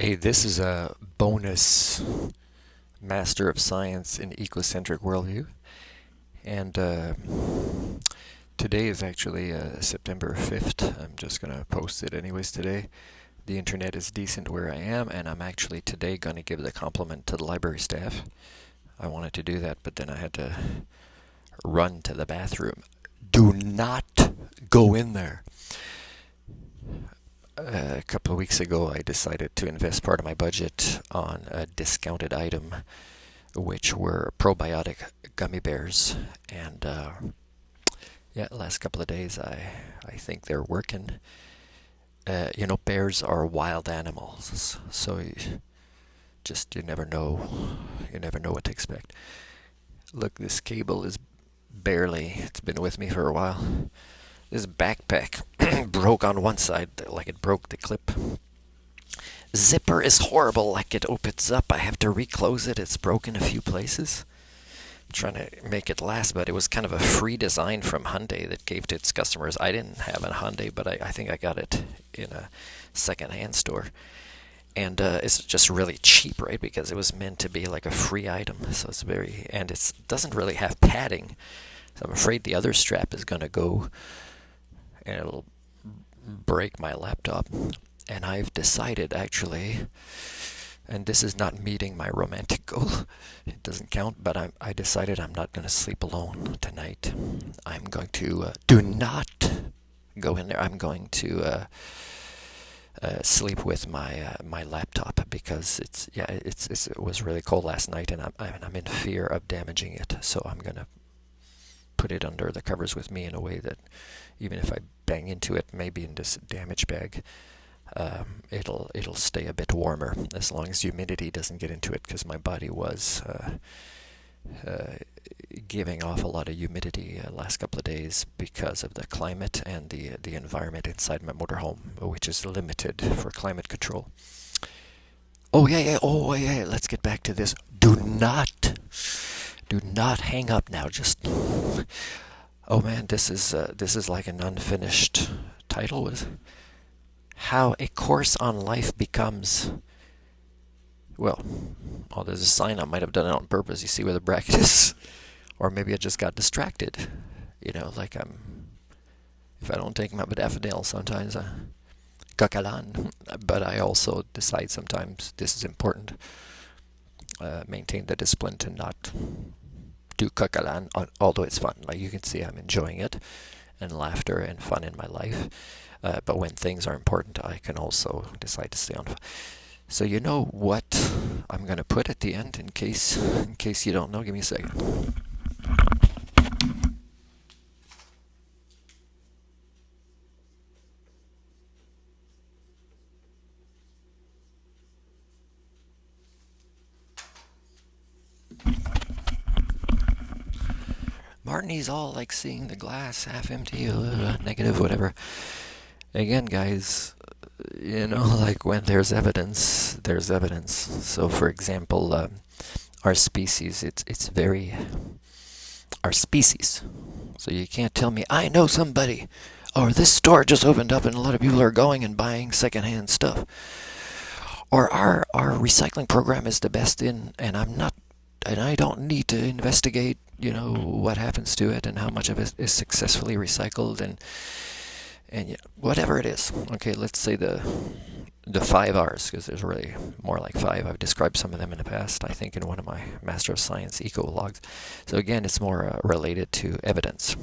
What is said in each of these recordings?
Hey, this is a bonus Master of Science in Ecocentric Worldview. And today is actually September 5th. I'm just going to post it anyways today. The internet is decent where I am, and I'm actually today going to give the compliment to the library staff. I wanted to do that, but then I had to run to the bathroom. Do not go in there. A couple of weeks ago, I decided to invest part of my budget on a discounted item, which were probiotic gummy bears. And yeah, last couple of days, I think they're working. Bears are wild animals, so you never know. You never know what to expect. Look, this cable is it's been with me for a while. This backpack broke on one side, like it broke the clip. Zipper is horrible, like it opens up. I have to reclose it. It's broken a few places. I'm trying to make it last, but it was kind of a free design from Hyundai that gave to its customers. I didn't have a Hyundai, but I think I got it in a second-hand store. And it's just really cheap, right? Because it was meant to be like a free item. So and it doesn't really have padding. So I'm afraid the other strap is going to go and it'll break my laptop. And I've decided, actually, and this is not meeting my romantic goal, it doesn't count, but I decided I'm not going to sleep alone tonight. I'm going to do not go in there. I'm going to sleep with my laptop because it was really cold last night, and I'm in fear of damaging it. So I'm going to put it under the covers with me in a way that even if I bang into it, maybe in this damage bag, it'll stay a bit warmer as long as humidity doesn't get into it, because my body was giving off a lot of humidity last couple of days because of the climate and the environment inside my motorhome, which is limited for climate control. Oh yeah. Let's get back to this. Do not hang up now. Just oh man, this is like an unfinished title. What is it? How a course on life becomes. Well, there's a sign. I might have done it on purpose. You see where the bracket is? Or maybe I just got distracted. Like if I don't take my modafinil, sometimes Kakalan. But I also decide sometimes this is important. Maintain the discipline to not do Kakalan, although it's fun. Like you can see, I'm enjoying it, and laughter and fun in my life. But when things are important, I can also decide to stay on. So you know what I'm going to put at the end in case you don't know. Give me a second. Martin's all like seeing the glass half empty, negative, whatever. Again, guys, like when there's evidence, there's evidence. So, for example, our species, it's very our species. So you can't tell me I know somebody, or this store just opened up and a lot of people are going and buying secondhand stuff, or our recycling program is the best and I don't need to investigate, what happens to it and how much of it is successfully recycled and whatever it is. Okay, let's say the 5 R's, because there's really more like 5. I've described some of them in the past, I think, in one of my Master of Science Eco logs. So again, it's more related to evidence.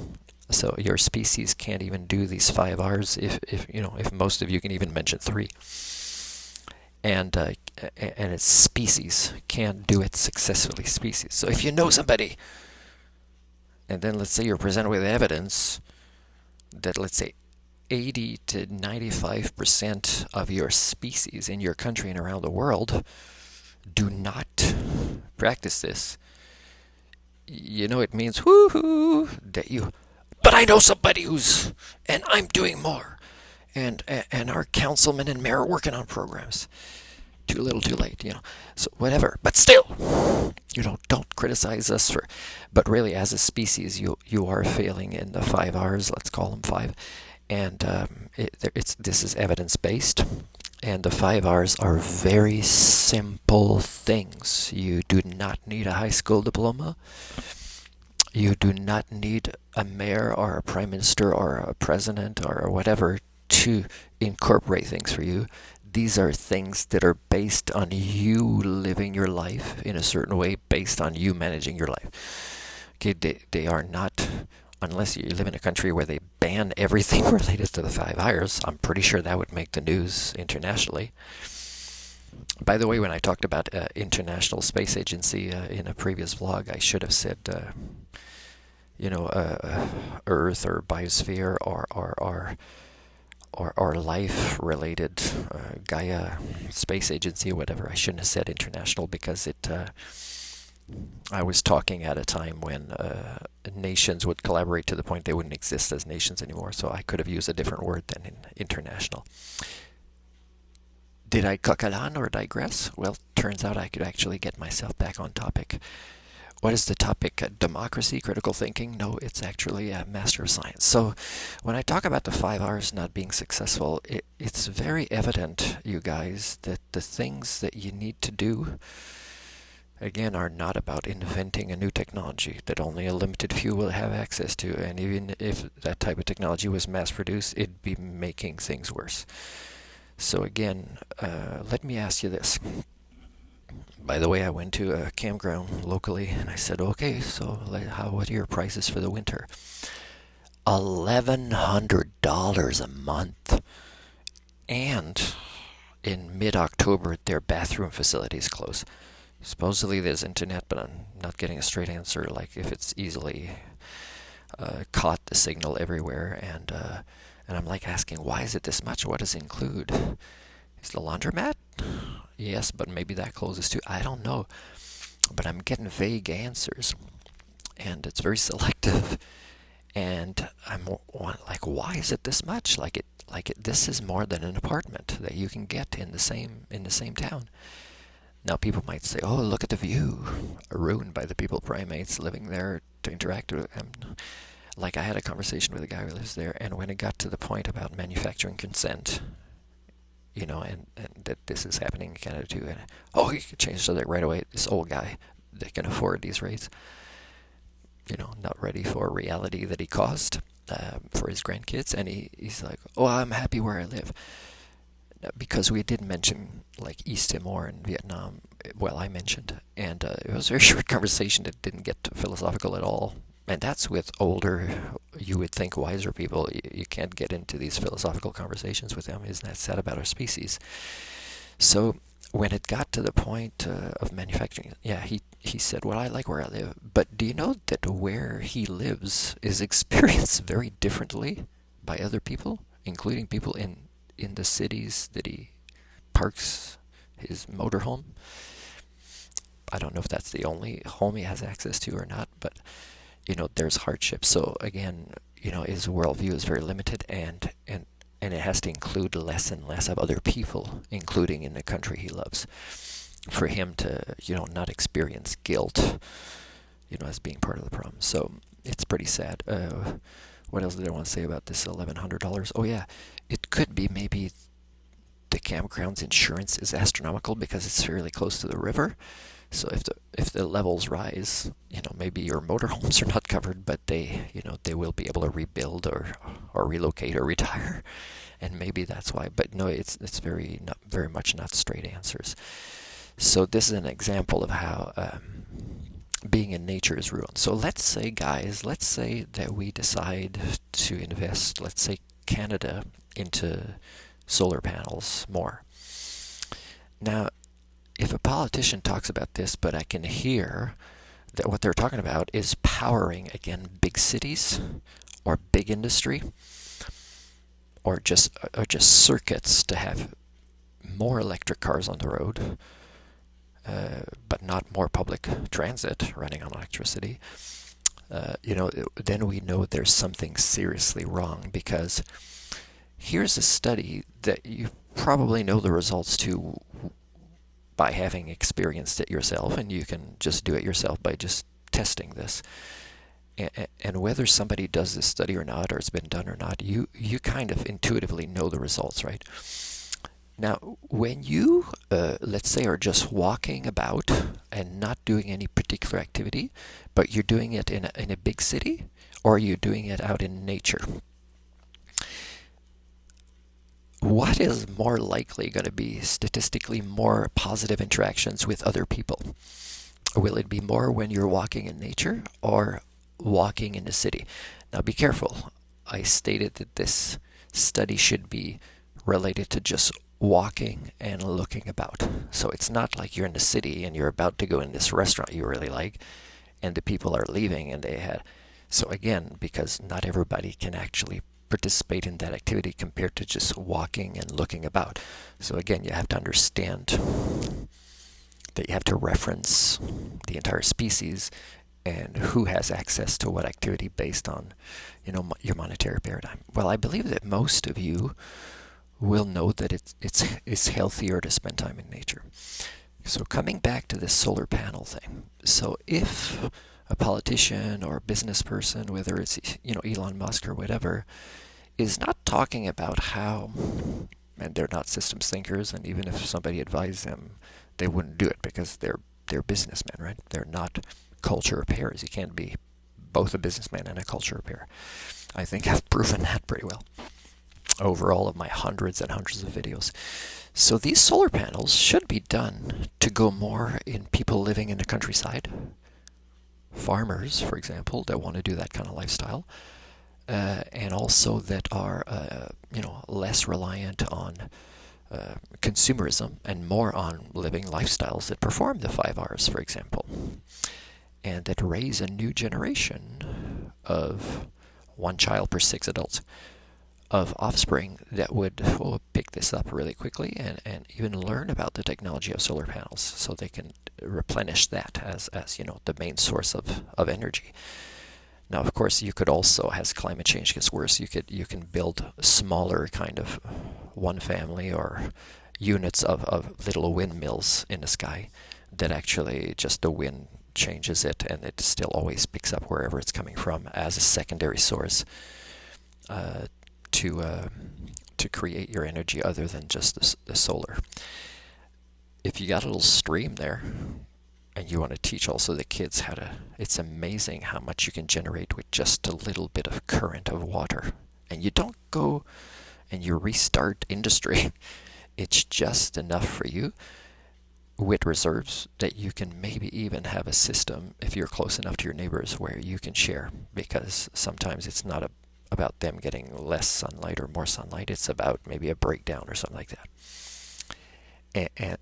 So your species can't even do these 5 R's if most of you can even mention 3. And its species can't do it successfully. Species. So if you know somebody, and then let's say you're presented with evidence that, let's say, 80 to 95% of your species in your country and around the world do not practice this, it means woohoo that but I know somebody and I'm doing more, and our councilman and mayor are working on programs. Too little, too late, So whatever, but still, don't criticize us but really, as a species, you are failing in the 5 R's. Let's call them 5. And this is evidence-based. And the 5 R's are very simple things. You do not need a high school diploma. You do not need a mayor or a prime minister or a president or whatever to incorporate things for you. These are things that are based on you living your life in a certain way, based on you managing your life. Okay, they are not, unless you live in a country where they ban everything related to the 5 R's. I'm pretty sure that would make the news internationally. By the way, when I talked about International Space Agency in a previous vlog, I should have said, Earth or biosphere or life-related Gaia Space Agency or whatever. I shouldn't have said international because I was talking at a time when nations would collaborate to the point they wouldn't exist as nations anymore, so I could have used a different word than international. Did I coq or digress? Well, turns out I could actually get myself back on topic. What is the topic? Democracy, critical thinking? No, it's actually a Master of Science. So when I talk about the 5 R's not being successful, it's very evident, you guys, that the things that you need to do, again, are not about inventing a new technology that only a limited few will have access to. And even if that type of technology was mass-produced, it'd be making things worse. So again, let me ask you this. By the way, I went to a campground locally, and I said, okay, so what are your prices for the winter? $1,100 a month. And in mid-October, their bathroom facilities close. Supposedly there's internet, but I'm not getting a straight answer, like if it's easily caught the signal everywhere. And I'm like asking, why is it this much? What does it include? Is the laundromat? Yes, but maybe that closes too. I don't know. But I'm getting vague answers. And it's very selective. And I'm like, why is it this much? This is more than an apartment that you can get in the same town. Now people might say, oh, look at the view, ruined by the people primates living there to interact with them. Like I had a conversation with a guy who lives there, and when it got to the point about manufacturing consent, and that this is happening in Canada too, and you could change the subject right away. This old guy that can afford these rates, not ready for reality that he caused for his grandkids, and he's like, oh, I'm happy where I live. Because we did mention like East Timor and Vietnam, well, I mentioned, and it was a very short conversation that didn't get philosophical at all. And that's with older, you would think wiser people. You can't get into these philosophical conversations with them. Isn't that sad about our species? So when it got to the point of manufacturing, he said, well, I like where I live. But do you know that where he lives is experienced very differently by other people, including people in the cities that he parks his motorhome? I don't know if that's the only home he has access to or not, but there's hardship. So again, his worldview is very limited, and it has to include less and less of other people, including in the country he loves, for him to not experience guilt, as being part of the problem. So it's pretty sad. What else did I want to say about this $1,100? Oh yeah, it could be maybe the campground's insurance is astronomical because it's fairly close to the river. So if the levels rise, maybe your motorhomes are not covered, but they will be able to rebuild or relocate or retire, and maybe that's why. But no, it's very much not straight answers. So this is an example of how being in nature is ruined. So let's say, guys, that we decide to invest, let's say Canada, into solar panels more. Now, if a politician talks about this, but I can hear that what they're talking about is powering, again, big cities or big industry, or just circuits to have more electric cars on the road, but not more public transit running on electricity, then we know there's something seriously wrong. Because here's a study that you probably know the results to by having experienced it yourself, and you can just do it yourself by just testing this. And whether somebody does this study or not, or it's been done or not, you kind of intuitively know the results, right? Now, when you, let's say, are just walking about and not doing any particular activity, but you're doing it in a big city, or you're doing it out in nature, what is more likely going to be statistically more positive interactions with other people? Will it be more when you're walking in nature or walking in the city? Now, be careful. I stated that this study should be related to just walking and looking about. So it's not like you're in the city and you're about to go in this restaurant you really like and the people are leaving and they had. So again, because not everybody can actually participate in that activity compared to just walking and looking about. So again, you have to understand that you have to reference the entire species and who has access to what activity based on, your monetary paradigm. Well, I believe that most of you will know that it's healthier to spend time in nature. So coming back to this solar panel thing. So if a politician or a business person, whether it's Elon Musk or whatever, is not talking about how, and they're not systems thinkers, and even if somebody advised them, they wouldn't do it because they're businessmen, right? They're not culture repairs. You can't be both a businessman and a culture repair. I think I've proven that pretty well over all of my hundreds and hundreds of videos. So these solar panels should be done to go more in people living in the countryside, farmers, for example, that want to do that kind of lifestyle, and also that are less reliant on consumerism and more on living lifestyles that perform the 5 R's, for example, and that raise a new generation of 1 child per 6 adults of offspring that would pick this up really quickly and even learn about the technology of solar panels so they can replenish that as the main source of energy. Now, of course, you could also, as climate change gets worse, you can build smaller kind of one family or units of little windmills in the sky that actually just the wind changes it and it still always picks up wherever it's coming from as a secondary source to create your energy other than just the solar. If you got a little stream there, and you want to teach also the kids how to, it's amazing how much you can generate with just a little bit of current of water. And you don't go and you restart industry. It's just enough for you with reserves that you can maybe even have a system, if you're close enough to your neighbors, where you can share. Because sometimes it's not about them getting less sunlight or more sunlight. It's about maybe a breakdown or something like that.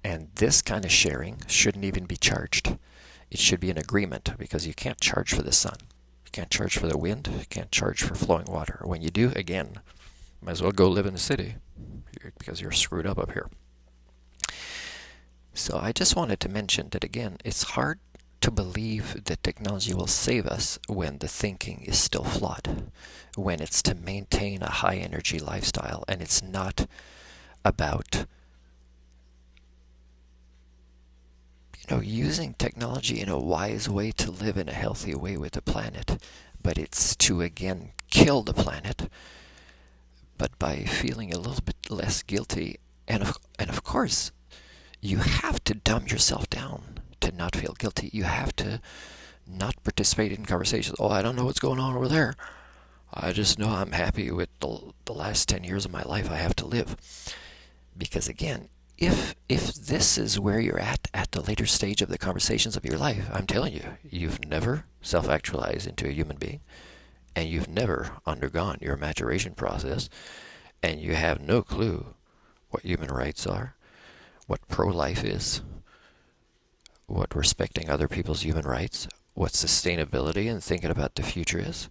And this kind of sharing shouldn't even be charged. It should be an agreement because you can't charge for the sun. You can't charge for the wind. You can't charge for flowing water. When you do, again, might as well go live in the city because you're screwed up here. So I just wanted to mention that, again, it's hard to believe that technology will save us when the thinking is still flawed, when it's to maintain a high energy lifestyle and it's not about using technology in a wise way to live in a healthy way with the planet, but it's to, again, kill the planet, but by feeling a little bit less guilty. And of course, you have to dumb yourself down to not feel guilty. You have to not participate in conversations. Oh, I don't know what's going on over there. I just know I'm happy with the last 10 years of my life I have to live. Because again, if this is where you're at the later stage of the conversations of your life, I'm telling you, you've never self-actualized into a human being, and you've never undergone your maturation process, and you have no clue what human rights are, what pro-life is, what respecting other people's human rights, what sustainability and thinking about the future is,